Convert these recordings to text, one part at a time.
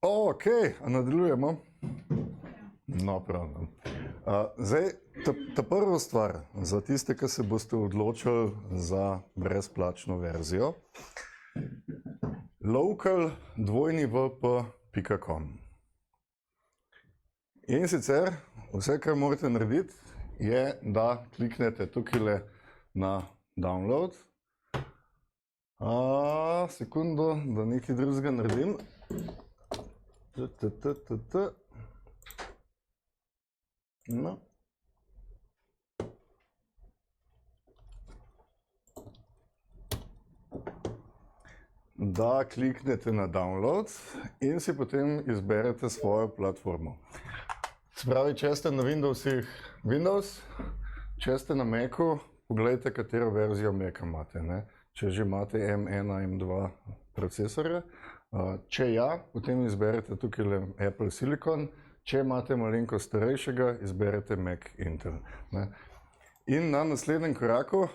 Ok, nadaljujemo. No, pravno. Zdaj, ta prva stvar, za tiste, ki se boste odločili za brezplačno verzijo, local2vp.com. In sicer, vse, kar morate narediti, je, da kliknete tukaj na download. Sekundo, da nekaj drugega naredim. No. Da kliknete na download in si potem izberete svojo platformo. Se pravi, če ste na Windowsih Windows, če ste na Macu, pogledajte, katero verzijo Maca imate. Če že imate M1, M2 procesorje. Če ja, potem izberete tukaj Apple Silicon. Če imate malenko starejšega, izberete Mac Intel. In na naslednjem koraku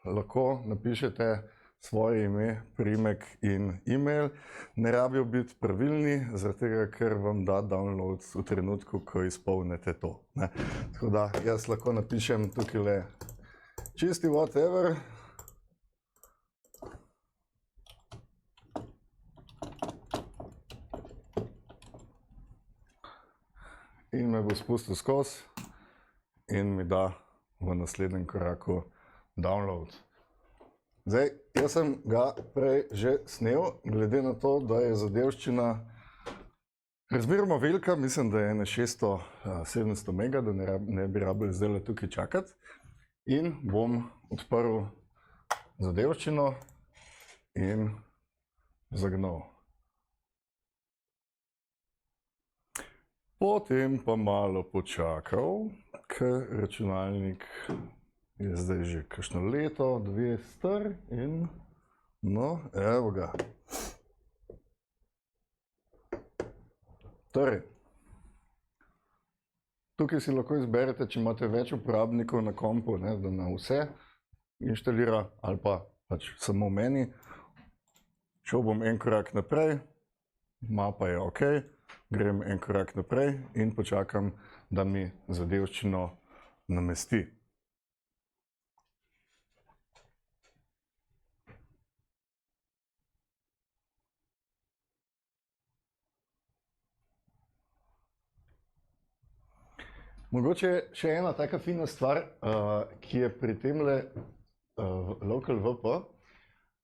lahko napišete svoje ime, priimek in e-mail. Ne rabijo biti pravilni, zaradi tega, ker vam da download v trenutku, ko izpolnite to. Tako da jaz lahko napišem tukaj čisti whatever. In me bo spustil skozi in mi da v naslednjem koraku download. Zdaj, jaz sem ga prej že snel, glede na to, da je zadevščina razmeroma velika, mislim, da je 600-700 mega, da ne bi rabili zdaj tukaj čakati. In bom odprl zadevščino in zagnal. Potem pa malo počakal, ker računalnik je zdaj že kakšno leto, dve star in no, evo ga. Torej, tukaj si lahko izberete, če imate več uporabnikov na kompu, da na vse inštalira ali pa pač samo meni. Šel bom en korak naprej, mapa je ok. Grem en korak naprej in počakam, da mi zadevščino namesti. Mogoče še ena taka fina stvar, ki je pri temle local2vp,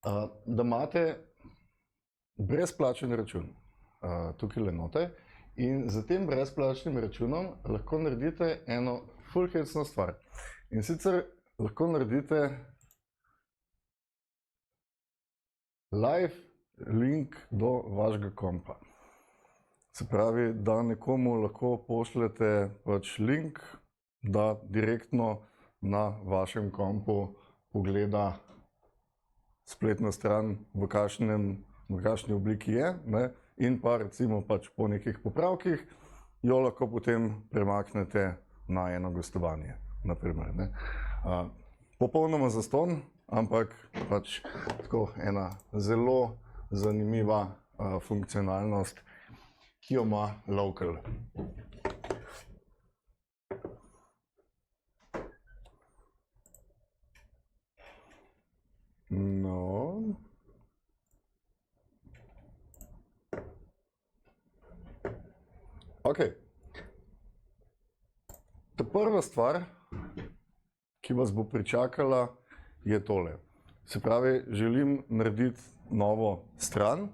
da imate brezplačen račun. Tukaj note. In za tem brezplačnim računom lahko naredite eno ful hecno stvar. In sicer lahko naredite live link do vašega kompa. Se pravi, da nekomu lahko pošljete pač link, da direktno na vašem kompu pogleda spletno stran, v kakšni obliki je, in pa recimo pač po nekih popravkih jo lahko potem premaknete na eno gostovanje, naprimer. Popolnoma zastonj, ampak pač tako ena zelo zanimiva funkcionalnost, ki jo ima local. No. Ok. Ta prva stvar, ki vas bo pričakala, je tole. Se pravi, želim narediti novo stran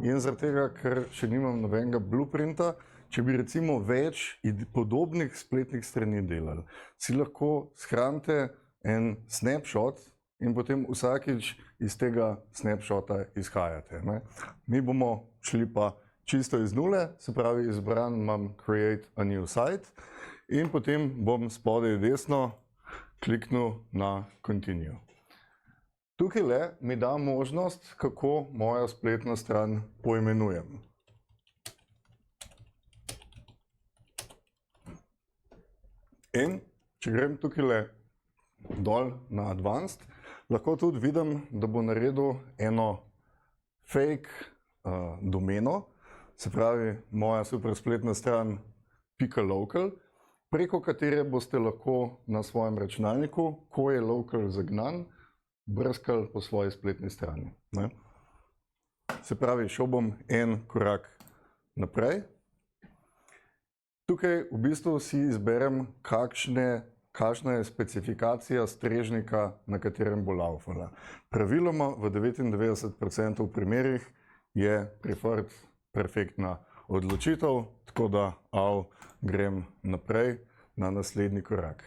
in zaradi tega, ker še nimam nobenega blueprinta, če bi recimo več podobnih spletnih strani delali, si lahko shranite en snapshot in potem vsakič iz tega snapshota izhajate. Mi bomo šli pa čisto iz nule, se pravi, izbran imam Create a new site in potem bom spodaj desno kliknil na Continue. Tukaj le mi da možnost, kako moja spletna stran poimenujem. In če grem tukaj le dol na Advanced, lahko tudi vidim, da bo naredil eno fake domeno, se pravi moja super spletna stran .local, preko katere boste lahko na svojem računalniku, ko je local zagnan, brskali po svoji spletni strani. Ne? Se pravi, šel bom en korak naprej. Tukaj v bistvu si izberem, kakšna je specifikacija strežnika, na katerem bo laufala. Praviloma v 99% primerih je preferred perfektna odločitev, tako da grem naprej na naslednji korak.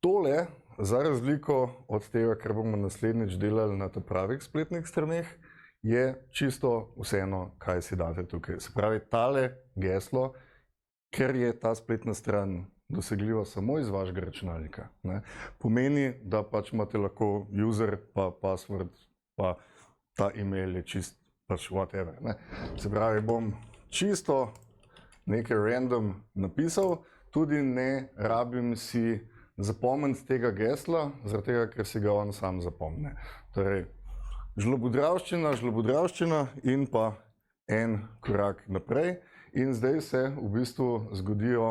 Tole, za razliko od tega, kar bomo naslednjič delali na pravih spletnih straneh, je čisto vseeno, kaj si date tukaj. Se pravi, tale geslo, ker je ta spletna stran dosegljiva samo iz vašega računalnika, ne, pomeni, da pač imate lahko user pa password pa ta email je čist pač whatever. Ne. Se pravi, bom čisto nekaj random napisal, tudi ne rabim si zapomniti tega gesla, zaradi tega, ker si ga on sam zapomne. Torej, žlobudravščina in pa en korak naprej. In zdaj se v bistvu zgodijo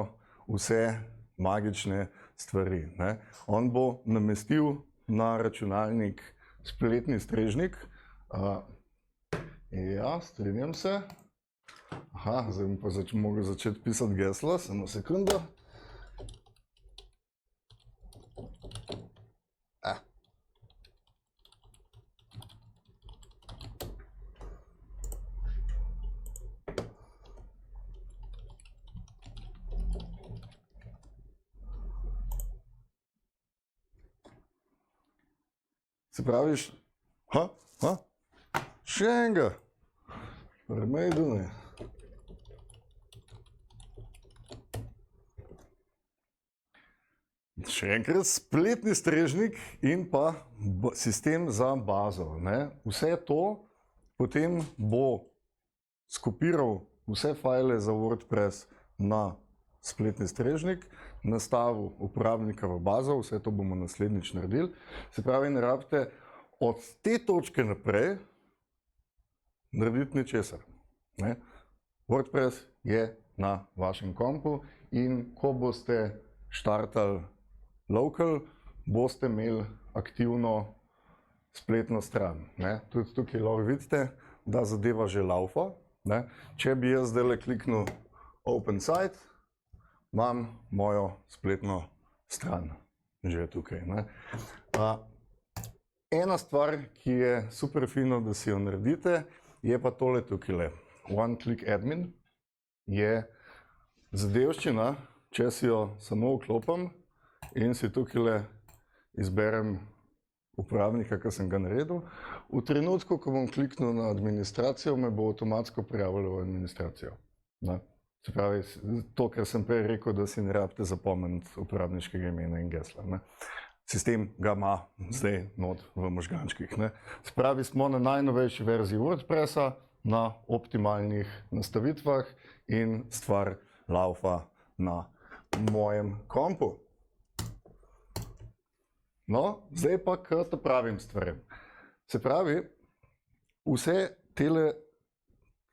vse magične stvari. Ne. On bo namestil na računalnik spletni strežnik. Ja, strinjam se. Zdaj bom pa mogel začeti pisati gesla, samo sekundo. Se praviš, še enega, remejduj. Še enkrat spletni strežnik in pa sistem za bazo. Ne? Vse to potem bo skopiral vse file za WordPress na spletni strežnik, nastavil uporabnika v bazo, vse to bomo naslednjič naredili. Se pravi, ne rabite od te točke naprej narediti ničesar. Ne? WordPress je na vašem kompu in ko boste štartali local, boste imeli aktivno spletno stran. Ne? Tudi tukaj lahko vidite, da zadeva že laufa. Ne? Če bi jaz zdaj kliknil Open Site, imam mojo spletno stran že tukaj. Ne? Ena stvar, ki je super fino, da si jo naredite, je pa tole tukaj. One Click Admin je zadevščina, če si jo samo vklopim in si tukaj izberem uporabnika, ki sem ga naredil. V trenutku, ko bom kliknil na administracijo, me bo avtomatsko prijavilo v administracijo. Ne? Se pravi, to, kar sem prej rekel, da si ne rabite zapomniti uporabniškega imena in gesla. Ne? Sistem ga ima zdaj not v možgančkih. Ne? Se pravi, smo na najnovejši verziji WordPressa, na optimalnih nastavitvah in stvar laufa na mojem kompu. No, zdaj pa k pravim stvarem. Se pravi, vse tele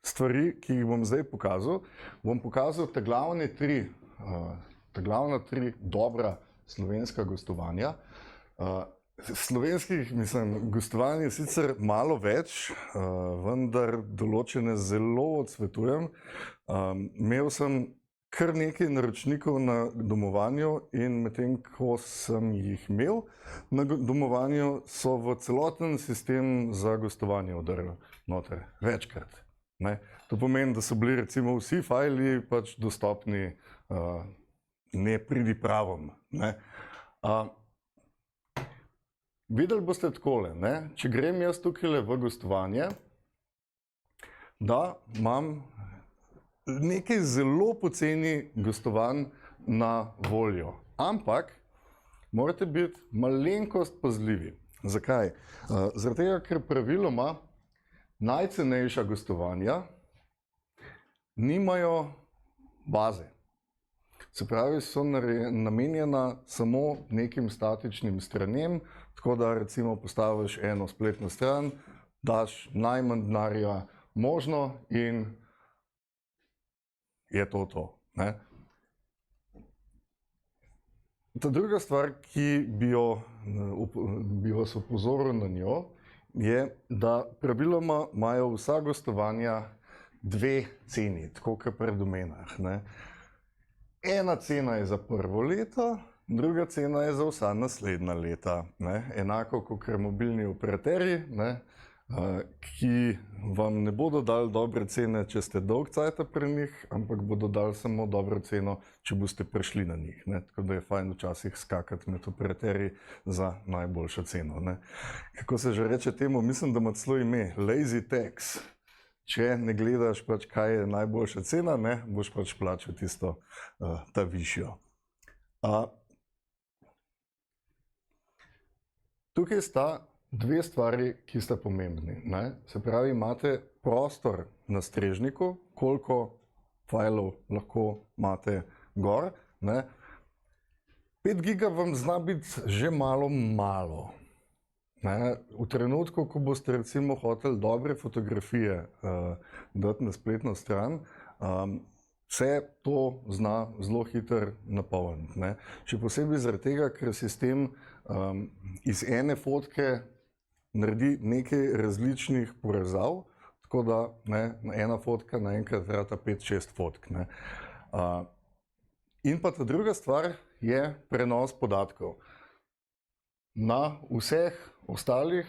stvari, ki jih bom zdaj pokazal, bom pokazal ta glavna tri dobra slovenska gostovanja. Slovenskih, gostovanj je sicer malo več, vendar določene zelo odsvetujem. Imel sem kar nekaj naročnikov na domovanju in medtem, ko sem jih imel na domovanju, so v celoten sistem za gostovanje vdrli noter, večkrat. Ne? To pomeni, da so bili recimo vsi fajli pač dostopni nepridipravom. Ne? Videli boste takole, ne? Če grem jaz tukaj v gostovanje, da imam nekaj zelo poceni gostovanj na voljo. Ampak morate biti malenkost pazljivi. Zakaj? Zaradi tega, ker praviloma najcenejša gostovanja nimajo baze. Se pravi, so namenjena samo nekim statičnim stranem, tako da recimo postaviš eno spletno stran, daš najmanj denarja možno in je to. Ne? Ta druga stvar, ki bi vas opozoril na njo, je, da praviloma imajo vsa gostovanja dve ceni, tako kot pri domenah. Ne? Ena cena je za prvo leto, druga cena je za vsa naslednja leta. Ne? Enako kot mobilni operaterji, ne? Ki vam ne bodo dali dobre cene, če ste dolg cajta pri njih, ampak bodo dali samo dobro ceno, če boste prišli na njih. Ne? Tako da je fajn včasih skakati med operaterji za najboljšo ceno. Ne? Kako se že reče temu, mislim, da ima celo ime lazy tax. Če ne gledaš, pač, kaj je najboljša cena, ne, boš pač plačal tisto, ta višjo. Tukaj sta dve stvari, ki sta pomembni. Ne? Se pravi, imate prostor na strežniku, koliko fajlov lahko imate gor. Ne? 5 giga vam zna biti že malo. Ne? V trenutku, ko boste recimo hoteli dobre fotografije dati na spletno stran, vse to zna zelo hitro napolniti. Ne? Še posebej zaradi tega, ker sistem iz ene fotke naredi nekaj različnih povezav, tako da ne, ena fotka naenkrat rata 5-6 fotk. Ne? In pa ta druga stvar je prenos podatkov. Na vseh ostalih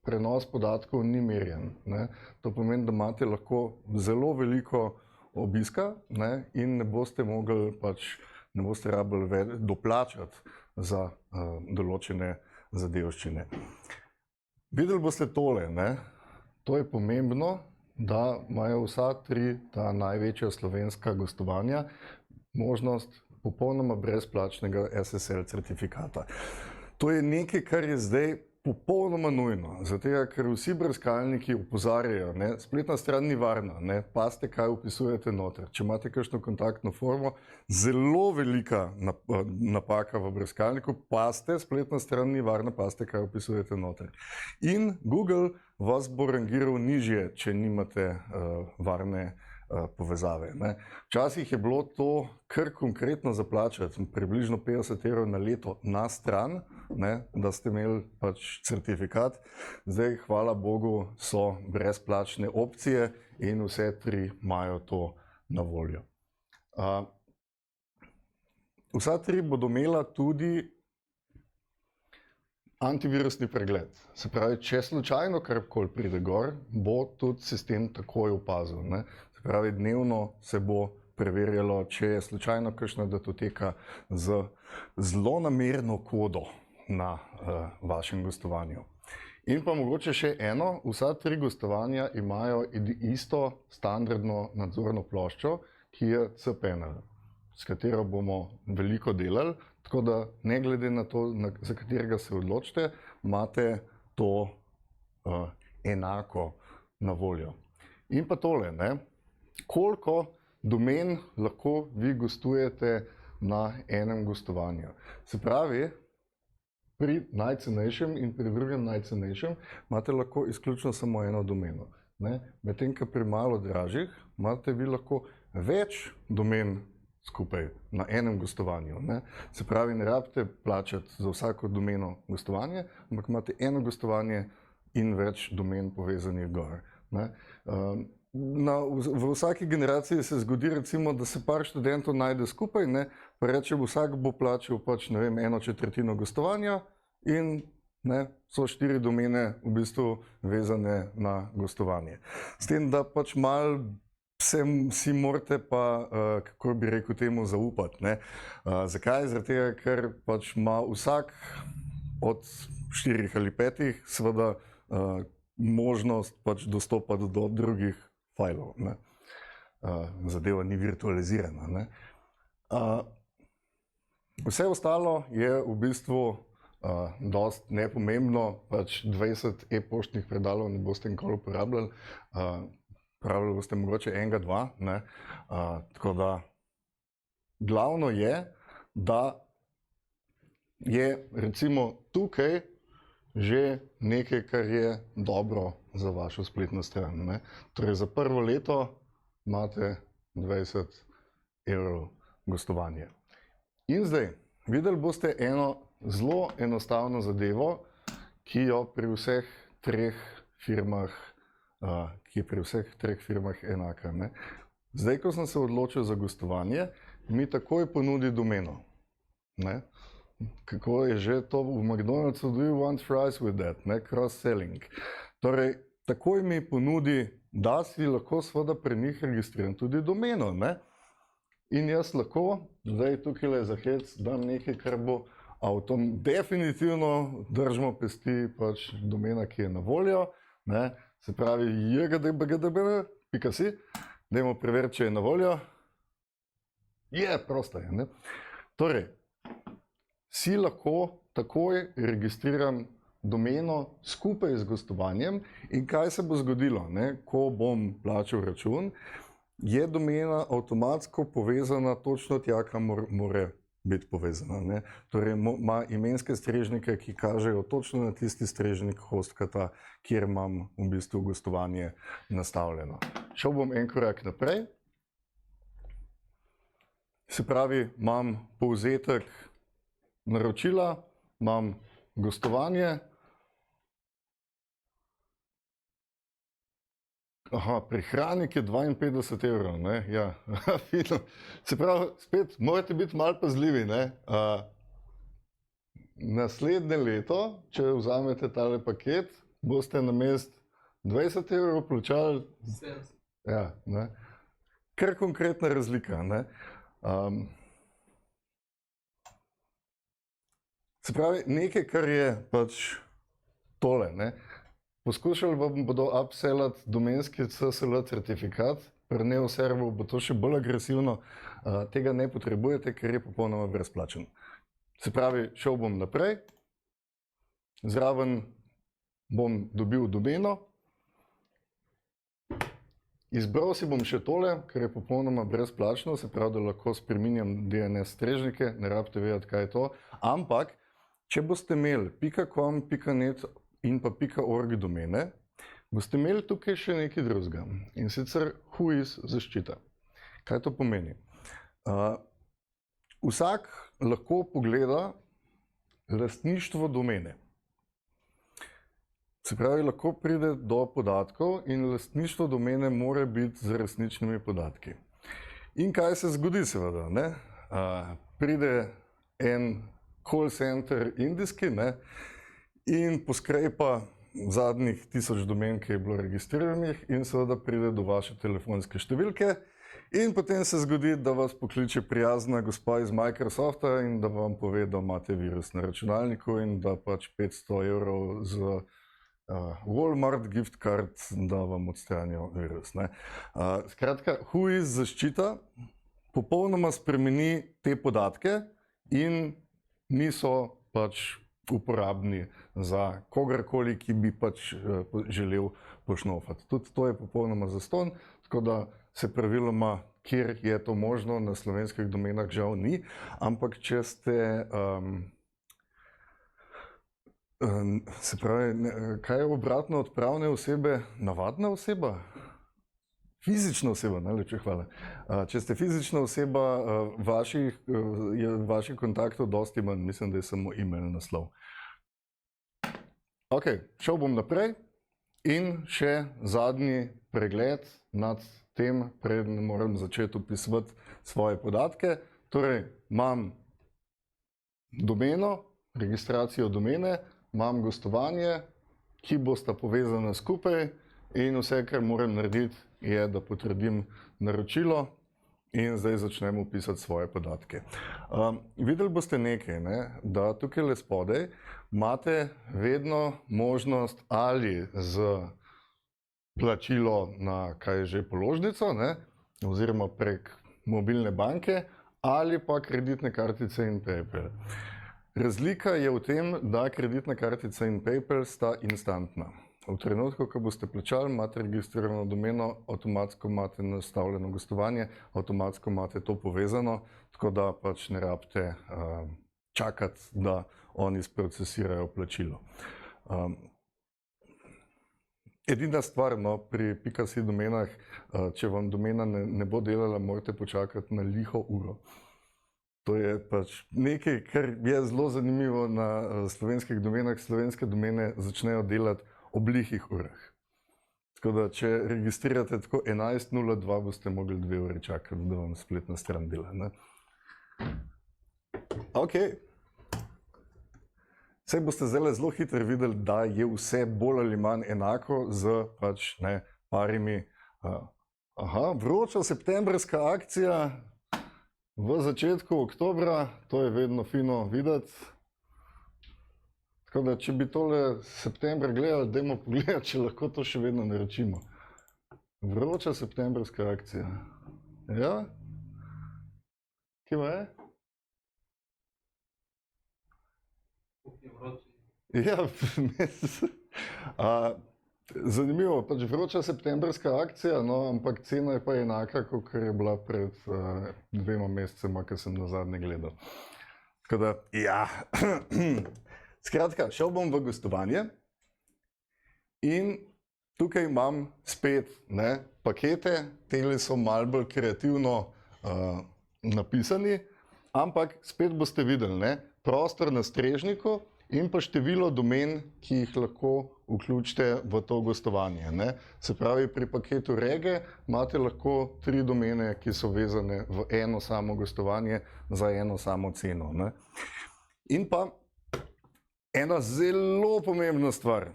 prenos podatkov ni merjen. Ne? To pomeni, da imate lahko zelo veliko obiska, ne? In ne boste mogli ne boste rabili doplačati za določene zadevščine. Videli boste tole, ne? To je pomembno, da imajo vsa tri ta največja slovenska gostovanja možnost popolnoma brezplačnega SSL certifikata. To je nekaj, kar je zdaj popolnoma nujno, zato ker vsi brskalniki opozarjajo, ne, spletna stran ni varna, ne, pazite, kaj vpisujete noter. Če imate kakšno kontaktno formo, zelo velika napaka v brskalniku, pazite, spletna stran ni varna, pazite, kaj vpisujete noter. In Google vas bo rangiral nižje, če nimate varne povezave. Ne. Včasih je bilo to kar konkretno zaplačati, približno 50 € na leto na stran, ne, da ste imeli pač certifikat. Zdaj, hvala Bogu, so brezplačne opcije in vse tri imajo to na voljo. Vsa tri bodo imela tudi antivirusni pregled. Se pravi, če slučajno karkoli pride gor, bo tudi sistem takoj opazil. Ne. Se pravi, dnevno se bo preverjalo, če je slučajno kakšna datoteka z zlonamerno kodo na vašem gostovanju. In pa mogoče še eno, vsa tri gostovanja imajo isto standardno nadzorno ploščo, ki je cPanel, s katero bomo veliko delali, tako da ne glede na to, za katerega se odločite, imate to enako na voljo. In pa tole, ne, koliko domen lahko vi gostujete na enem gostovanju. Se pravi, pri najcenejšem in pri drugem najcenejšem imate lahko izključno samo eno domeno. Medtem, ko pri malo dražjih imate vi lahko več domen skupaj na enem gostovanju. Ne? Se pravi, ne rabite plačati za vsako domeno gostovanje, ampak imate eno gostovanje in več domen povezanih gor. Ne? V vsaki generaciji se zgodi recimo, da se par študentov najde skupaj, ne? Pa reče, vsak bo plačal pač, ne vem, 1/4 gostovanja in ne, so 4 domene v bistvu vezane na gostovanje. S tem, da pač malo si morate pa, kako bi rekel temu, zaupati. Ne? Zakaj? Zaradi tega, ker pač ima vsak od 4 ali 5 seveda možnost pač dostopati do drugih fajlov. Ne? Zadeva ni virtualizirana. Ne? Vse ostalo je v bistvu dost nepomembno, pač 20 e-poštnih predalov ne boste nikoli uporabljali, uporabljali boste mogoče enega, dva, ne. Tako da glavno je, da je recimo tukaj že nekaj, kar je dobro za vašo spletno stran, ne. Torej za prvo leto imate 20 evrov gostovanja. In zdaj, videli boste eno zelo enostavno zadevo, ki jo pri vseh treh firmah, ki je pri vseh treh firmah enaka, ne. Zdaj, ko sem se odločil za gostovanje, mi takoj ponudi domeno, ne. Kako je že to v McDonald'su, do you want fries with that, ne, cross-selling. Torej, takoj mi ponudi, da si lahko seveda pri njih registriram tudi domeno, ne. In jaz lahko, zdaj tukaj za hec dam nekaj, kar bo definitivno držimo pesti pač domena, ki je na voljo, ne. Se pravi jgdbgdb.si, dajmo preveriti, če je na voljo. Je, prosta je, ne. Torej, si lahko takoj registriram domeno skupaj z gostovanjem in kaj se bo zgodilo, ne, ko bom plačal račun, je domena avtomatsko povezana točno tja, kamor mora biti povezana, ne. Torej, ima imenske strežnike, ki kažejo točno na tisti strežnik hostkata, kjer imam v bistvu gostovanje nastavljeno. Šel bom en korak naprej. Se pravi, imam povzetek naročila, imam gostovanje. Aha, prihranek je 52 evrov, ne, ja, fino. Se pravi, spet morate biti malo pazljivi, ne. Naslednje leto, če vzamete tale paket, boste namesto 20 evrov plačali 70. Ja, ne. Kar konkretna razlika, ne. Se pravi, nekaj, kar je pač tole, ne. Poskušali vam bodo upsellati domenski CSL certifikat, pri NeoServu bo to še bolj agresivno, tega ne potrebujete, ker je popolnoma brezplačen. Se pravi, šel bom naprej, zraven bom dobil domeno, izbral si bom še tole, ker je popolnoma brezplačno, se pravi, da lahko spreminjam DNS strežnike, ne rabite vedeti, kaj je to, ampak če boste imeli .com, .net in pa .org domene, boste imeli tukaj še nekaj drugega, in sicer whois zaščita. Kaj to pomeni? Vsak lahko pogleda lastništvo domene. Se pravi, lahko pride do podatkov in lastništvo domene mora biti z resničnimi podatki. In kaj se zgodi seveda, ne? Pride en call center indijski, ne, in poskrepa zadnjih 1000 domen, ki je bilo registriranih, in seveda pride do vaše telefonske številke in potem se zgodi, da vas pokliče prijazna gospa iz Microsofta in da vam pove, da imate virus na računalniku in da pač 500 evrov z Walmart gift card, da vam odstranijo virus, ne. Skratka, whois zaščita popolnoma spremeni te podatke in niso pač uporabni za kogarkoli, ki bi pač želel pošnofati. Tudi to je popolnoma zastonj, tako da se praviloma, kjer je to možno, na slovenskih domenah žal ni, ampak če ste, se pravi, kaj je obratno od pravne osebe? Navadna oseba? Fizična oseba, najlepša hvala. Če ste fizična oseba, je vaših kontaktov dosti manj, mislim, da je samo e-mail naslov. Ok, šel bom naprej in še zadnji pregled nad tem, preden moram začeti opisovati svoje podatke. Torej, imam domeno, registracijo domene, imam gostovanje, ki bosta povezana skupaj in vse, kar moram narediti, je, da potrdim naročilo in zdaj začnemo pisati svoje podatke. Videli boste nekaj, ne, da tukaj le spodaj imate vedno možnost ali z plačilo na kaj že položnico, ne, oziroma prek mobilne banke, ali pa kreditne kartice in PayPal. Razlika je v tem, da kreditna kartica in PayPal sta instantna. V trenutku, ko boste plačali, imate registrirano domeno, avtomatsko imate nastavljeno gostovanje, avtomatsko imate to povezano, tako da pač ne rabite čakati, da oni sprocesirajo plačilo. Edina stvar pri .si domenah, če vam domena ne bo delala, morate počakati na liho uro. To je pač nekaj, kar je zelo zanimivo na slovenskih domenah. Slovenske domene začnejo delati ob lihih urah. Tako da, če registrirate tako 11.02, boste mogli 2 ure čakati, da vam spletna stran dela, ne? Ok. Saj boste zdaj zelo hitro videli, da je vse bolj ali manj enako z pač parimi. Vroča septembrska akcija v začetku oktobra, to je vedno fino videti. Tako da, če bi tole septembra gledali, dajmo pogledati, če lahko to še vedno naročimo. Vroča septembrska akcija. Ja? Kje je? Ja, zanimivo, pač vroča septembrska akcija, no, ampak cena je pa enaka, kot je bila pred 2 mesecema, ko sem nazadnje gledal. Tako da, ja. Skratka, šel bom v gostovanje in tukaj imam spet pakete, tele so malo bolj kreativno napisani, ampak spet boste videli, prostor na strežniku in pa število domen, ki jih lahko vključite v to gostovanje. Se pravi, pri paketu Rege imate lahko 3 domene, ki so vezane v eno samo gostovanje za eno samo ceno. In pa ena zelo pomembna stvar.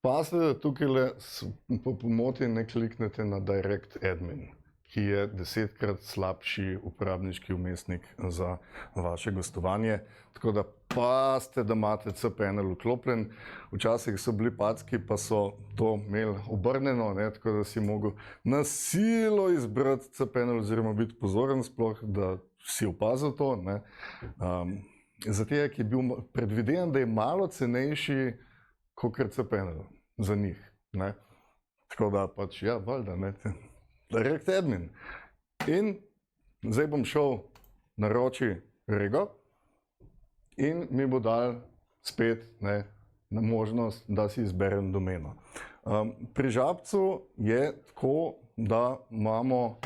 Pazite, da tukaj po pomoti ne kliknete na Direct Admin, ki je 10-krat slabši uporabniški vmesnik za vaše gostovanje. Tako da pazite, da imate cPanel vklopljen. Včasih so bili packi, pa so to imeli obrnjeno, tako da si mogel na silo izbrati cPanel oziroma biti pozoren sploh, da si opazil to. Zato je bil predvidevan, da je malo cenejši kot cPanel za njih. Tako da pač, ja, valjda, Direct Admin. In zdaj bom šel naroči Rego in mi bo dal spet na možnost, da si izberem domeno. Pri Žabcu je tako, da imamo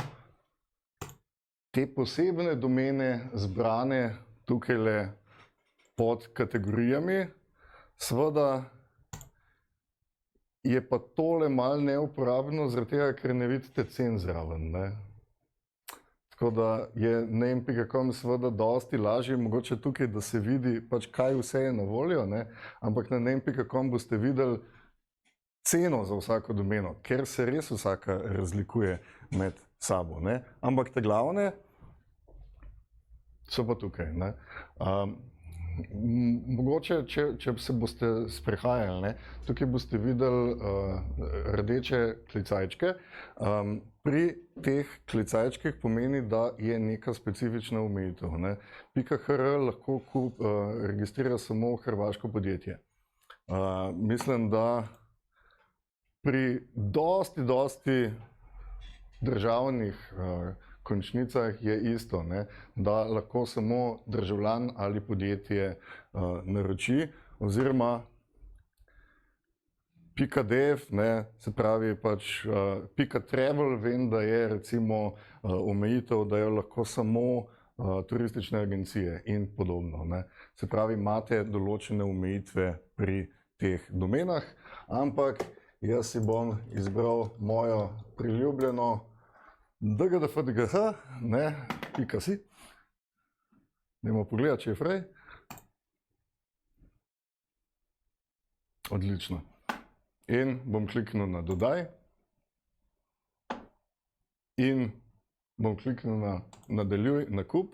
te posebne domene zbrane tukajle pod kategorijami. Seveda je pa tole malo neuporabno, zaradi tega, ker ne vidite cen zraven. Tako da je name.com seveda dosti lažje, mogoče tukaj, da se vidi, pač kaj vse je na voljo, ampak na name.com boste videli ceno za vsako domeno, ker se res vsaka razlikuje med sabo. Ampak te glavne so pa tukaj. Mogoče, če se boste sprehajali, tukaj boste videli rdeče klicajčke. Pri teh klicajčkih pomeni, da je neka specifična omejitev. .hr lahko registrira samo hrvaško podjetje. Mislim, da pri dosti državnih končnicah je isto, da lahko samo državljan ali podjetje naroči, oziroma .dev, se pravi pač .travel, vem, da je recimo omejitev, da jo lahko samo turistične agencije in podobno. Se pravi, imate določene omejitve pri teh domenah, ampak jaz si bom izbral mojo priljubljeno dgdfdgh, .si. Dajmo pogledati, če je frej. Odlično. In bom kliknil na dodaj. In bom kliknil na nadaljuj nakup.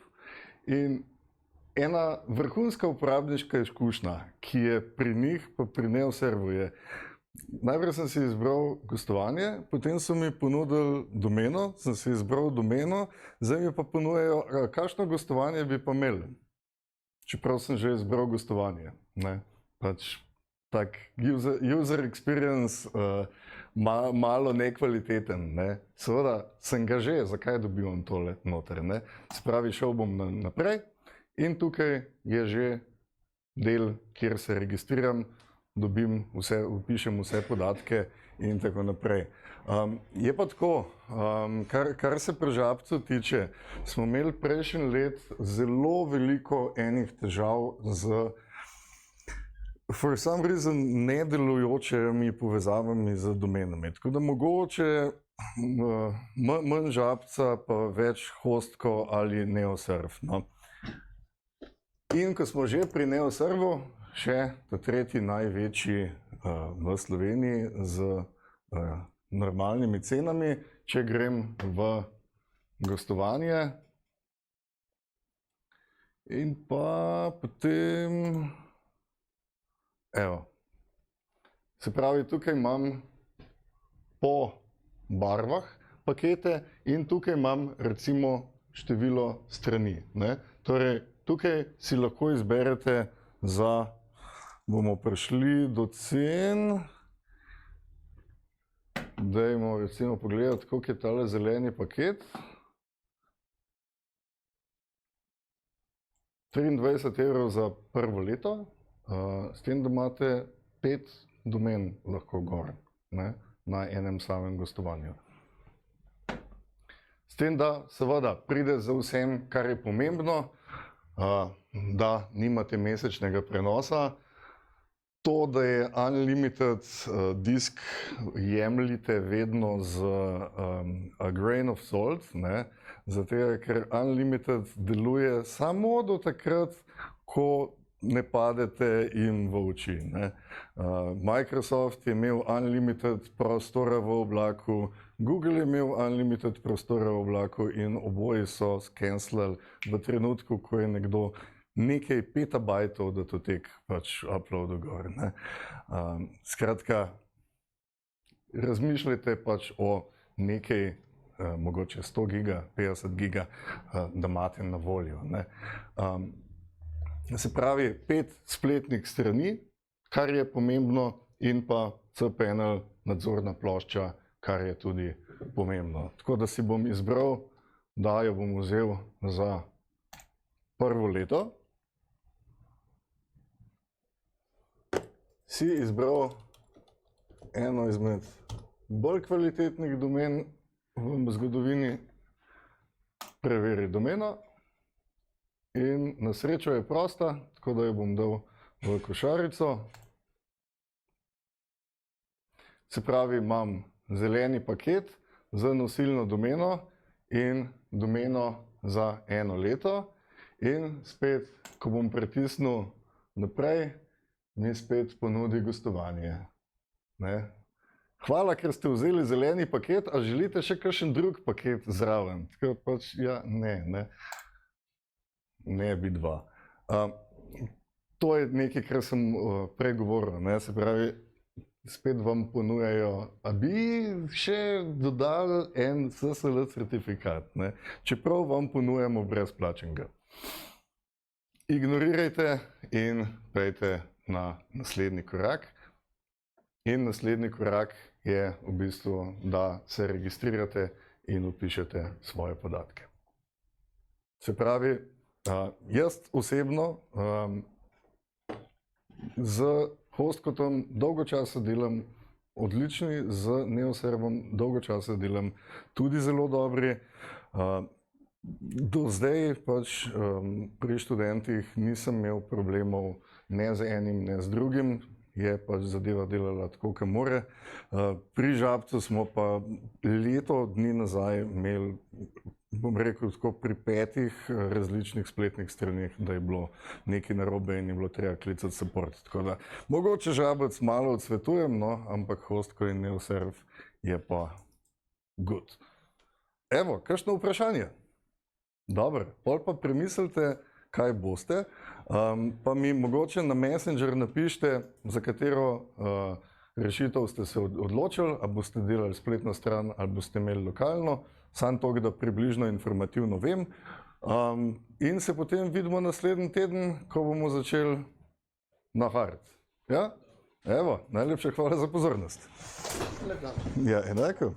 In ena vrhunska uporabniška izkušnja, ki je pri njih, pa pri Neoservu je, Najprej sem si izbral gostovanje, potem so mi ponudili domeno, sem si izbral domeno, zdaj mi pa ponujajo, kakšno gostovanje bi pa imeli. Čeprav sem že izbral gostovanje, ne. Pač tak user experience malo nekvaliteten, ne. Seveda sem ga že, zakaj dobivam tole noter, ne. Se pravi, šel bom naprej in tukaj je že del, kjer se registriram, dobim vse, vpišem vse podatke in tako naprej. Je pa tako, kar se pri Žabcu tiče, smo imeli prejšnji let zelo veliko enih težav z for some reason nedelujočimi povezavami z domenami. Tako da mogoče manj Žabca pa več hostko ali Neoserv, no. In ko smo že pri Neoservu, še ta tretji največji v Sloveniji z normalnimi cenami, če grem v gostovanje in pa potem, evo, se pravi, tukaj imam po barvah pakete in tukaj imam recimo število strani, ne. Torej, tukaj si lahko izberete za, bomo prišli do cen, dajmo recimo pogledati, koliko je tale zeleni paket. 23 evrov za prvo leto, s tem, da imate 5 domen lahko gor, ne, na enem samem gostovanju. S tem, da seveda pride za vsem, kar je pomembno, da nimate mesečnega prenosa. To, da je unlimited disk, jemljite vedno z a grain of salt, ne, zato ker unlimited deluje samo do takrat, ko ne padete jim v oči, ne. Microsoft je imel unlimited prostora v oblaku, Google je imel unlimited prostora v oblaku in oboji so skenslali v trenutku, ko je nekdo nekaj petabajtov datotek pač uploadil gor, ne. Skratka, razmišljajte pač o nekaj, mogoče 100 giga, 50 giga, da imate na voljo, ne. Se pravi, 5 spletnih strani, kar je pomembno, in pa cPanel, nadzorna plošča, kar je tudi pomembno. Tako da si bom izbral, da jo bom vzel za prvo leto. Si izbral eno izmed bolj kvalitetnih domen v zgodovini, preveri domeno in na srečo je prosta, tako da jo bom dal v košarico. Se pravi, imam zeleni paket z nosilno domeno in domeno za eno leto in spet, ko bom pritisnil naprej, mi spet ponudi gostovanje, ne. Hvala, ker ste vzeli zeleni paket, a želite še kakšen drug paket zraven? Tako pač, ja, ne. Ne bi dva. To je nekaj, kar sem prej govoril, ne, se pravi, spet vam ponujajo, a bi še dodali en SSL certifikat, ne, čeprav vam ponujamo brezplačnega. Ignorirajte in pojdite na naslednji korak. In naslednji korak je v bistvu, da se registrirate in vpišete svoje podatke. Se pravi, jaz osebno z Hostcotom dolgo časa delam odlični, z Neoservom dolgo časa delam tudi zelo dobri. Do zdaj pač pri študentih nisem imel problemov ne z enim, ne z drugim, je pač zadeva delala tako, kot mora. Pri Žabcu smo pa leto dni nazaj imeli, bom rekel tako, pri 5 različnih spletnih straneh, da je bilo nekaj narobe in je bilo treba klicati support. Tako da, mogoče Žabec malo odsvetujem, no, ampak Hostco in Neoserv je pa good. Evo, kakšno vprašanje? Dobro, pol pa premislite, kaj boste, pa mi mogoče na Messenger napišite, za katero rešitev ste se odločili, ali boste delali spletno stran ali boste imeli lokalno, samo to, da približno informativno vem. In se potem vidimo naslednji teden, ko bomo začeli na hard. Ja? Evo, najlepša hvala za pozornost. Ja, enako.